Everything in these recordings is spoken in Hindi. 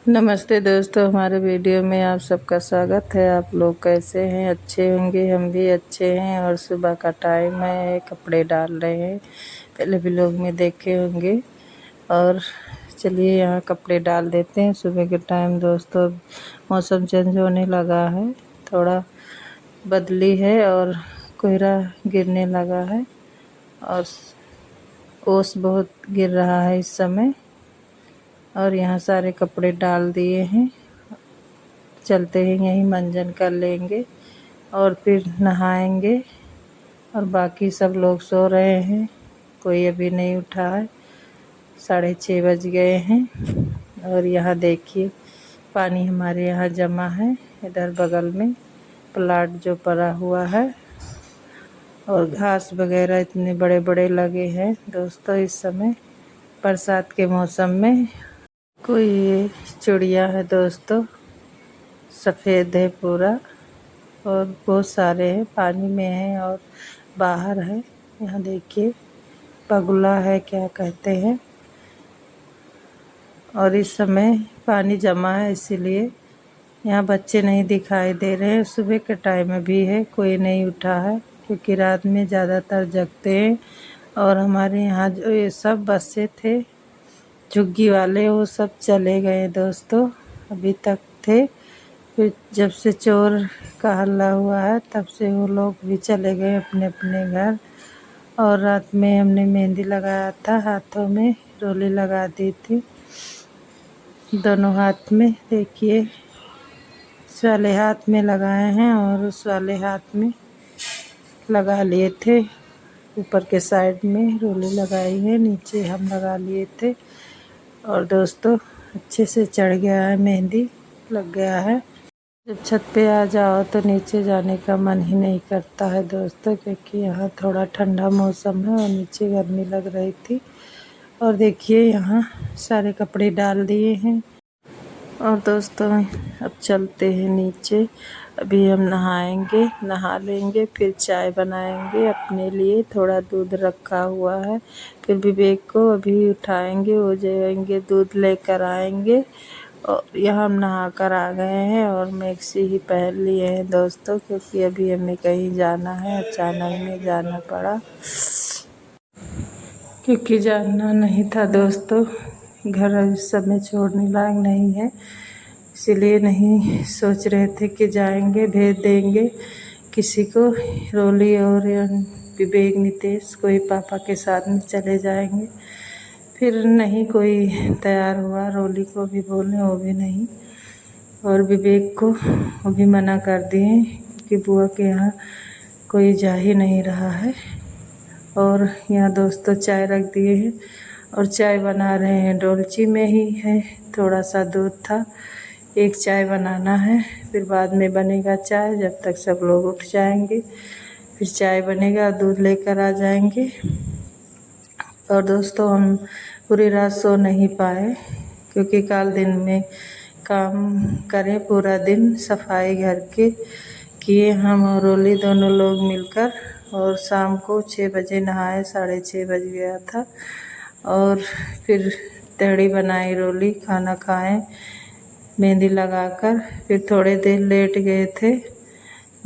नमस्ते दोस्तों, हमारे वीडियो में आप सबका स्वागत है। आप लोग कैसे हैं? अच्छे होंगे, हम भी अच्छे हैं। और सुबह का टाइम है, कपड़े डाल रहे हैं। पहले भी लोग में देखे होंगे। और चलिए यहाँ कपड़े डाल देते हैं। सुबह के टाइम दोस्तों मौसम चेंज होने लगा है, थोड़ा बदली है और कोहरा गिरने लगा है और ओस बहुत गिर रहा है इस समय। और यहाँ सारे कपड़े डाल दिए हैं। चलते हैं, यहीं मंजन कर लेंगे और फिर नहाएंगे। और बाकी सब लोग सो रहे हैं, कोई अभी नहीं उठा है। 6:30 बज गए हैं। और यहाँ देखिए पानी हमारे यहाँ जमा है, इधर बगल में प्लाट जो पड़ा हुआ है। और घास वगैरह इतने बड़े बड़े लगे हैं दोस्तों इस समय बरसात के मौसम में। कोई ये चिड़िया है दोस्तों, सफ़ेद है पूरा और बहुत सारे हैं, पानी में हैं और बाहर है। यहाँ देखिए बगुला है, क्या कहते हैं। और इस समय पानी जमा है, इसीलिए यहाँ बच्चे नहीं दिखाई दे रहे हैं। सुबह के टाइम में भी है, कोई नहीं उठा है क्योंकि रात में ज़्यादातर जगते हैं। और हमारे यहाँ जो ये सब बच्चे थे झुग्गी वाले, वो सब चले गए दोस्तों। अभी तक थे, फिर जब से चोर का हल्ला हुआ है तब से वो लोग भी चले गए अपने अपने घर। और रात में हमने मेहंदी लगाया था, हाथों में रोली लगा दी थी, दोनों हाथ में। देखिए इस वाले हाथ में लगाए हैं और उस वाले हाथ में लगा लिए थे। ऊपर के साइड में रोली लगाई है, नीचे हम लगा लिए थे। और दोस्तों अच्छे से चढ़ गया है, मेहंदी लग गया है। जब छत पे आ जाओ तो नीचे जाने का मन ही नहीं करता है दोस्तों, क्योंकि यहाँ थोड़ा ठंडा मौसम है और नीचे गर्मी लग रही थी। और देखिए यहाँ सारे कपड़े डाल दिए हैं। और दोस्तों अब चलते हैं नीचे। अभी हम नहाएंगे, नहा लेंगे, फिर चाय बनाएंगे अपने लिए। थोड़ा दूध रखा हुआ है, फिर विवेक को अभी उठाएंगे, वो जाएंगे दूध लेकर आएंगे। और यहाँ हम नहा कर आ गए हैं और मैक्सी ही पहन लिए हैं दोस्तों, क्योंकि अभी हमें कहीं जाना है, अचानक में जाना पड़ा क्योंकि जाना नहीं था दोस्तों। घर इस समय छोड़ने लायक नहीं है, इसीलिए नहीं सोच रहे थे कि जाएंगे, भेज देंगे किसी को। रोली और विवेक नितेश कोई पापा के साथ में चले जाएंगे। फिर नहीं कोई तैयार हुआ, रोली को भी बोले वो भी नहीं, और विवेक को वो भी मना कर दिए कि बुआ के यहाँ कोई जा ही नहीं रहा है। और यहाँ दोस्तों चाय रख दिए हैं और चाय बना रहे हैं। डोलची में ही है, थोड़ा सा दूध था, एक चाय बनाना है, फिर बाद में बनेगा चाय। जब तक सब लोग उठ जाएंगे फिर चाय बनेगा, दूध लेकर आ जाएंगे। और दोस्तों हम पूरी रात सो नहीं पाए क्योंकि कल दिन में काम करें, पूरा दिन सफाई घर के किए हम और रोली दोनों लोग मिलकर। और शाम को 6 बजे नहाए, 6:30 बज गया था। और फिर तहड़ी बनाई, रोली खाना खाएं मेहंदी लगाकर। फिर थोड़ी देर लेट गए थे,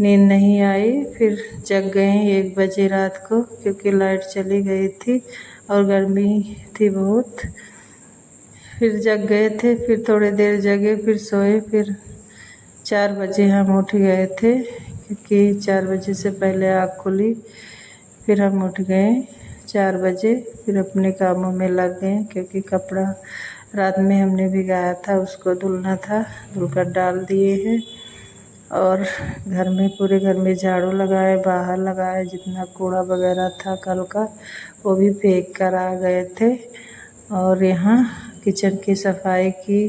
नींद नहीं आई, फिर जग गए 1 बजे रात को क्योंकि लाइट चली गई थी और गर्मी थी बहुत। फिर जग गए थे, फिर थोड़ी देर जगे, फिर सोए। फिर 4 बजे हम उठ गए थे क्योंकि 4 बजे से पहले आँख खुली। फिर हम उठ गए 4 बजे, फिर अपने कामों में लग गए क्योंकि कपड़ा रात में हमने भिगाया था, उसको धुलना था, धुलकर डाल दिए हैं। और घर में पूरे घर में झाड़ू लगाए, बाहर लगाए, जितना कूड़ा वगैरह था कल का वो भी फेंक कर आ गए थे। और यहाँ किचन की सफाई की।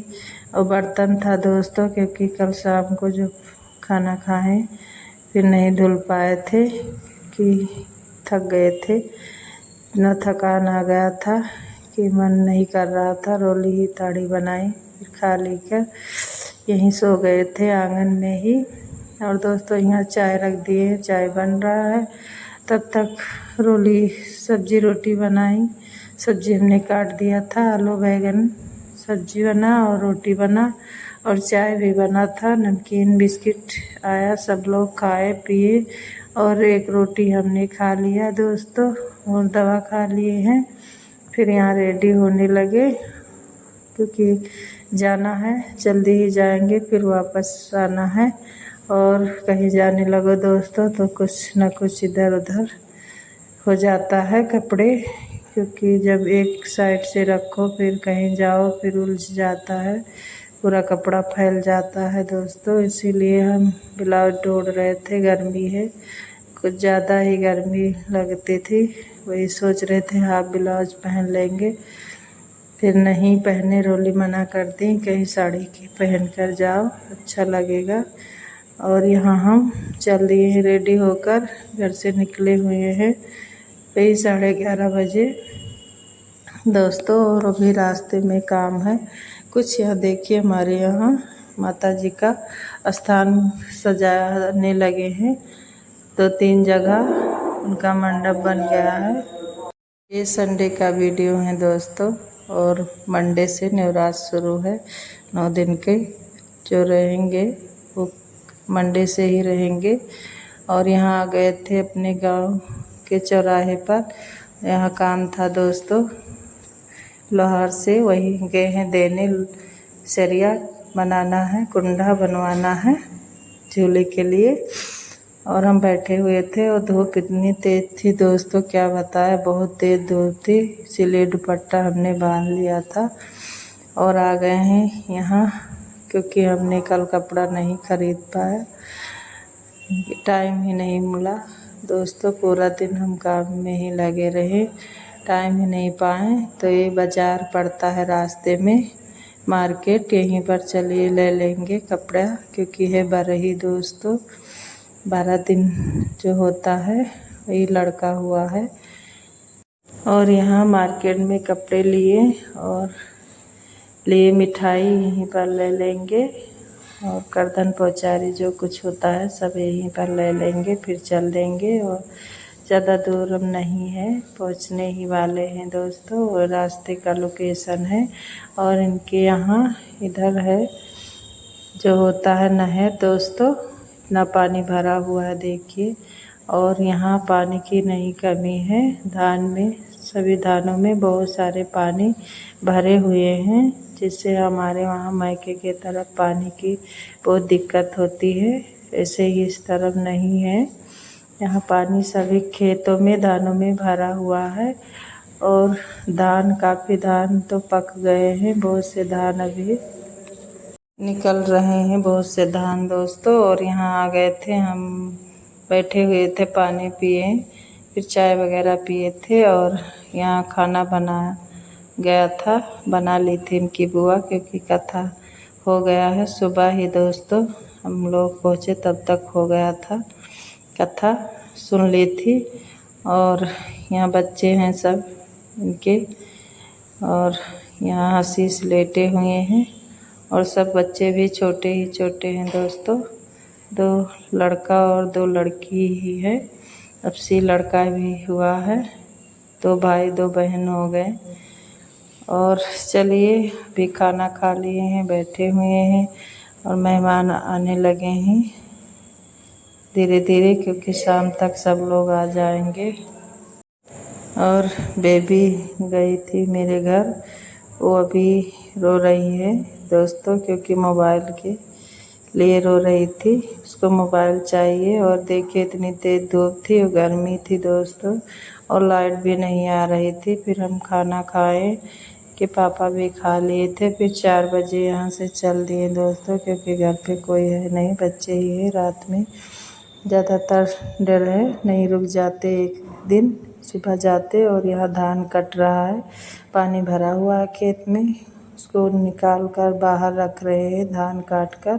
और बर्तन था दोस्तों, क्योंकि कल शाम को जो खाना खाएं फिर नहीं धुल पाए थे कि थक गए थे, इतना थकान आ गया था कि मन नहीं कर रहा था। रोली ही ताड़ी बनाई, फिर खा ली कर यहीं सो गए थे आंगन में ही। और दोस्तों यहाँ चाय रख दिए, चाय बन रहा है। तब तक रोली सब्जी रोटी बनाई। सब्जी हमने काट दिया था, आलू बैंगन सब्जी बना और रोटी बना और चाय भी बना था, नमकीन बिस्किट आया, सब लोग खाए पिए और एक रोटी हमने खा लिया दोस्तों और दवा खा लिए हैं। फिर यहाँ रेडी होने लगे क्योंकि जाना है, जल्दी ही जाएंगे, फिर वापस आना है। और कहीं जाने लगो दोस्तों तो कुछ न कुछ इधर उधर हो जाता है कपड़े, क्योंकि जब एक साइड से रखो फिर कहीं जाओ फिर उलझ जाता है, पूरा कपड़ा फैल जाता है दोस्तों। इसीलिए हम ब्लाउज ढूंढ रहे थे, गर्मी है, कुछ ज़्यादा ही गर्मी लगती थी, वही सोच रहे थे हाफ ब्लाउज पहन लेंगे, फिर नहीं पहने, रोली मना कर दी, कहीं साड़ी की पहन कर जाओ अच्छा लगेगा। और यहाँ हम चल दिए हैं रेडी होकर, घर से निकले हुए हैं वही 11:30 बजे दोस्तों। और अभी रास्ते में काम है कुछ। यहाँ देखिए हमारे यहाँ माता जी का स्थान सजाने लगे हैं, 2-3 जगह उनका मंडप बन गया है। ये संडे का वीडियो है दोस्तों और मंडे से नवरात्र शुरू है, 9 दिन के जो रहेंगे वो मंडे से ही रहेंगे। और यहाँ आ गए थे अपने गांव के चौराहे पर, यहाँ काम था दोस्तों लोहार से, वही गए हैं देने, सरिया बनाना है, कुंडा बनवाना है झूले के लिए। और हम बैठे हुए थे और धूप इतनी तेज़ थी दोस्तों क्या बताएं, बहुत तेज़ धूप थी, इसीलिए दुपट्टा हमने बांध लिया था। और आ गए हैं यहाँ क्योंकि हमने कल कपड़ा नहीं खरीद पाया, टाइम ही नहीं मिला दोस्तों, पूरा दिन हम काम में ही लगे रहे, टाइम ही नहीं पाए। तो ये बाज़ार पड़ता है रास्ते में, मार्केट, यहीं पर चलिए ले लेंगे कपड़ा, क्योंकि है 12 दोस्तों, 12 दिन जो होता है वही लड़का हुआ है। और यहाँ मार्केट में कपड़े लिए और लिए मिठाई यहीं पर ले लेंगे और करधन पौचारी जो कुछ होता है सब यहीं पर ले लेंगे, फिर चल देंगे। और ज़्यादा दूर हम नहीं है, पहुंचने ही वाले हैं दोस्तों, और रास्ते का लोकेशन है। और इनके यहाँ इधर है जो होता है नहर दोस्तों, इतना पानी भरा हुआ है देखिए। और यहाँ पानी की नहीं कमी है, धान में, सभी धानों में बहुत सारे पानी भरे हुए हैं, जिससे हमारे वहाँ मायके के तरफ पानी की बहुत दिक्कत होती है, ऐसे ही इस तरफ नहीं है। यहाँ पानी सभी खेतों में, धानों में भरा हुआ है। और धान, काफ़ी धान तो पक गए हैं, बहुत से धान अभी निकल रहे हैं, बहुत से धान दोस्तों। और यहाँ आ गए थे हम, बैठे हुए थे, पानी पिए, फिर चाय वगैरह पिए थे। और यहाँ खाना बना गया था, बना ली थी इनकी बुआ, क्योंकि कथा हो गया है सुबह ही दोस्तों, हम लोग पहुँचे तब तक हो गया था, कथा सुन ली थी। और यहाँ बच्चे हैं सब इनके, और यहाँ आशीष लेटे हुए हैं, और सब बच्चे भी छोटे ही छोटे हैं दोस्तों, 2 लड़का और 2 लड़की ही है, अब से लड़का भी हुआ है, 2 भाई 2 बहन हो गए। और चलिए भी खाना खा लिए हैं, बैठे हुए हैं, और मेहमान आने लगे हैं धीरे धीरे, क्योंकि शाम तक सब लोग आ जाएंगे। और बेबी गई थी मेरे घर, वो अभी रो रही है दोस्तों, क्योंकि मोबाइल के लिए रो रही थी, उसको मोबाइल चाहिए। और देखिए इतनी तेज़ धूप थी और गर्मी थी दोस्तों, और लाइट भी नहीं आ रही थी। फिर हम खाना खाए कि पापा भी खा लिए थे, फिर 4 बजे यहाँ से चल दिए दोस्तों, क्योंकि घर पे कोई है नहीं, बच्चे ही है, रात में ज़्यादातर डर है, नहीं रुक जाते एक दिन, सुबह जाते। और यहाँ धान कट रहा है, पानी भरा हुआ है खेत में, उसको निकाल कर बाहर रख रहे हैं धान काट कर,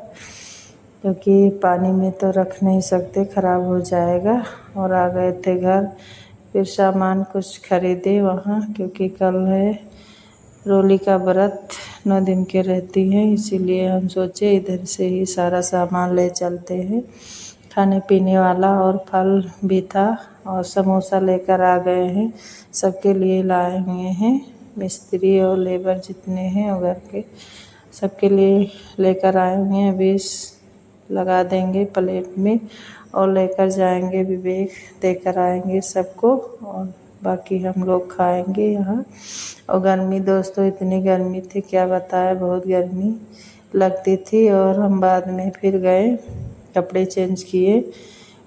क्योंकि पानी में तो रख नहीं सकते, ख़राब हो जाएगा। और आ गए थे घर, फिर सामान कुछ खरीदे वहाँ, क्योंकि कल है रोली का व्रत, 9 दिन के रहती हैं, इसीलिए हम सोचे इधर से ही सारा सामान ले चलते हैं, खाने पीने वाला और फल भी था, और समोसा लेकर आ गए हैं, सबके लिए लाए हुए हैं। मिस्त्री और लेबर जितने हैं और घर के सबके लिए लेकर आए हुए हैं। अभी लगा देंगे प्लेट में और लेकर जाएंगे, विवेक देकर आएंगे सबको और बाकी हम लोग खाएंगे यहाँ। और गर्मी दोस्तों इतनी गर्मी थी क्या बताए, बहुत गर्मी लगती थी। और हम बाद में फिर गए कपड़े चेंज किए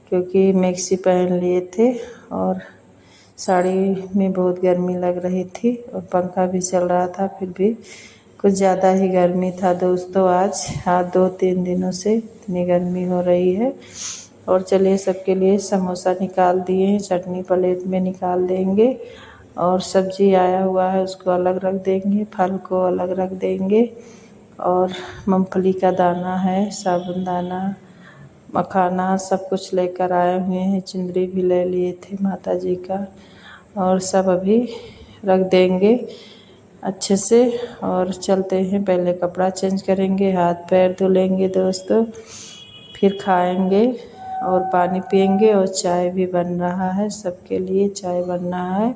क्योंकि मैक्सी पहन लिए थे और साड़ी में बहुत गर्मी लग रही थी और पंखा भी चल रहा था, फिर भी कुछ ज़्यादा ही गर्मी था दोस्तों। आज 2-3 दिनों से इतनी गर्मी हो रही है। और चलिए सबके लिए समोसा निकाल दिए हैं, चटनी प्लेट में निकाल देंगे और सब्जी आया हुआ है उसको अलग रख देंगे, फल को अलग रख देंगे। और मूंगफली का दाना है, साबुदाना, मखाना सब कुछ लेकर आए हुए हैं। चुंदरी भी ले लिए थे माता जी का और सब अभी रख देंगे अच्छे से। और चलते हैं, पहले कपड़ा चेंज करेंगे, हाथ पैर धुलेंगे दोस्तों, फिर खाएंगे और पानी पिएंगे। और चाय भी बन रहा है, सबके लिए चाय बन रहा है।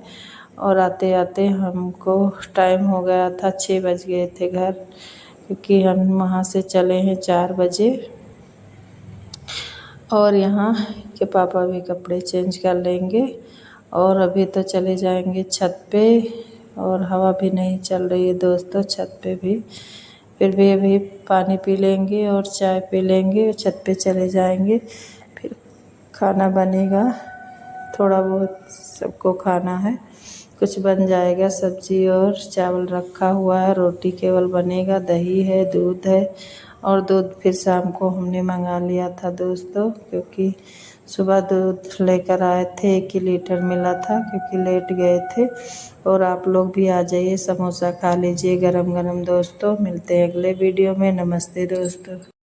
और आते आते हमको टाइम हो गया था, 6 बज गए थे घर, क्योंकि हम वहाँ से चले हैं 4 बजे। और यहाँ के पापा भी कपड़े चेंज कर लेंगे और अभी तो चले जाएंगे छत पे। और हवा भी नहीं चल रही है दोस्तों छत पे भी, फिर भी अभी पानी पी लेंगे और चाय पी लेंगे, छत पे चले जाएंगे। फिर खाना बनेगा, थोड़ा बहुत सबको खाना है, कुछ बन जाएगा। सब्जी और चावल रखा हुआ है, रोटी केवल बनेगा, दही है, दूध है। और दूध फिर शाम को हमने मंगा लिया था दोस्तों, क्योंकि सुबह दूध लेकर आए थे 1 ही लीटर मिला था, क्योंकि लेट गए थे। और आप लोग भी आ जाइए, समोसा खा लीजिए गरम गरम दोस्तों। मिलते हैं अगले वीडियो में। नमस्ते दोस्तों।